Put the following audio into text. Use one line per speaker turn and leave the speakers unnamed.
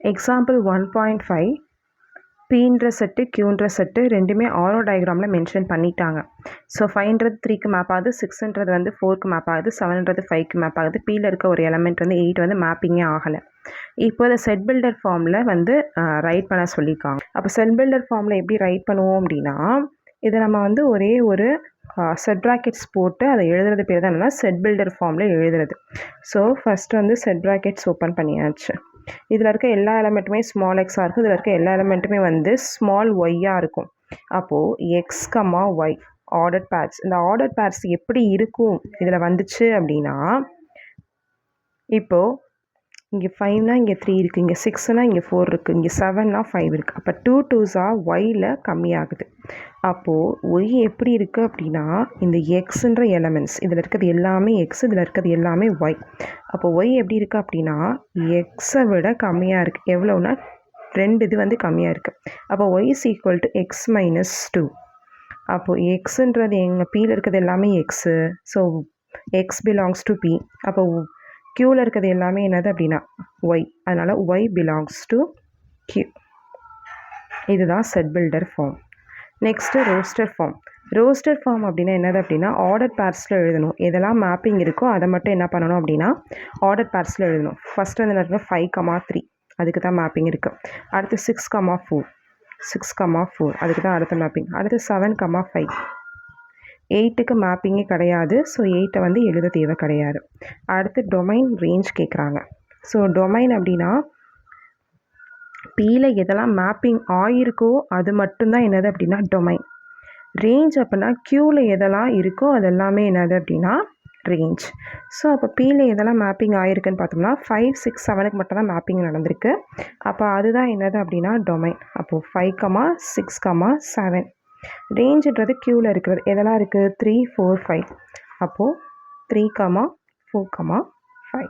Example 1.5 Pன்ற set Qன்ற set ரெண்டுமே ஆரோ டயக்ராமில் mention பண்ணிட்டாங்க. So 5ன்றது 3க்கு map ஆகுது, 6ன்றது வந்து 4க்கு மேப் ஆகுது, 7ன்றது 5க்கு மேப் ஆகுது. Pயில் இருக்க ஒரு எலமெண்ட் வந்து 8 வந்து மேப்பிங்கே ஆகலை. இப்போ இந்த செட் பில்டர் ஃபார்மில் வந்து ரைட் பண்ண சொல்லியிருக்காங்க. அப்போ செட் பில்டர் ஃபார்மில் எப்படி ரைட் பண்ணுவோம் அப்படின்னா, இதை நம்ம வந்து ஒரே ஒரு செட் ப்ராக்கெட்ஸ் போட்டு அதை எழுதுறது பேர் தான் என்னன்னா செட் பில்டர் ஃபார்மில் எழுதுறது. ஸோ ஃபஸ்ட்டு வந்து செட் ப்ராக்கெட்ஸ் ஓப்பன் பண்ணியாச்சு. இதில் இருக்க எல்லா எலமெண்ட்டுமே ஸ்மால் எக்ஸாக இருக்கும், இதில் இருக்க எல்லா எலமெண்ட்டுமே வந்து ஸ்மால் ஒய்யாக இருக்கும். அப்போது x comma y order pairs. இந்த ஆர்டர் பேர்ஸ் எப்படி இருக்கும் இதில் வந்துச்சு அப்படின்னா, இப்போது இங்கே 5னா இங்கே 3 இருக்குது, இங்கே 6னா இங்கே 4 இருக்குது, இங்கே 7னா 5 இருக்குது. அப்போ 2 2s ஒய்யில் கம்மியாகுது. அப்போது ஒய் எப்படி இருக்குது அப்படின்னா, இந்த எக்ஸுன்ற எலமெண்ட்ஸ் இதில் இருக்கிறது எல்லாமே எக்ஸ், இதில் இருக்கிறது எல்லாமே ஒய். அப்போது ஒய் எப்படி இருக்குது அப்படின்னா எக்ஸை விட கம்மியாக இருக்குது. எவ்வளோன்னா 2 இது வந்து கம்மியாக இருக்குது. அப்போ y is equal to x minus 2. அப்போது எக்ஸுன்றது எங்கள் பியில் இருக்கிறது எல்லாமே x. So x belongs to P. அப்போ க்யூவில் இருக்கிறது எல்லாமே என்னது அப்படின்னா ஒய். அதனால் ஒய் பிலாங்ஸ் டு க்யூ. இதுதான் set builder form. Next roster form. Roster form அப்படின்னா என்னது அப்படின்னா ஆர்டர் பேர்ஸில் எழுதணும். எதெல்லாம் மேப்பிங் இருக்கோ அதை மட்டும் என்ன பண்ணணும் அப்படின்னா ஆர்டர் பேர்ஸில் எழுதணும். ஃபஸ்ட்டு வந்து என்ன 5,3 அதுக்கு தான் மேப்பிங் இருக்குது. அடுத்து 6,4 6,4 அதுக்கு தான் அடுத்த மேப்பிங். அடுத்து 7,5 8க்கு மேப்பிங்கே கிடையாது. ஸோ 8 வந்து எழுத தேவை கிடையாது. அடுத்து டொமைன் ரேஞ்ச் கேட்குறாங்க. ஸோ டொமைன் அப்படின்னா பியில் எதெல்லாம் மேப்பிங் ஆகிருக்கோ அது மட்டும்தான் என்னது அப்படின்னா டொமைன். ரேஞ்ச் அப்படின்னா க்யூவில் எதெல்லாம் இருக்கோ அதெல்லாமே என்னது அப்படின்னா ரேஞ்ச். ஸோ அப்போ பியில் எதெல்லாம் மேப்பிங் ஆகிருக்குன்னு பார்த்தோம்னா 5 6 7க்கு மட்டும் தான் மேப்பிங் நடந்திருக்கு. அப்போ அதுதான் என்னது அப்படின்னா டொமைன். அப்போது 5, 6, 7. ரேஞ்சுன்றது க்யூவில் இருக்கிறது எதெல்லாம் இருக்குது 3 4 5. அப்போது 3, 4, 5.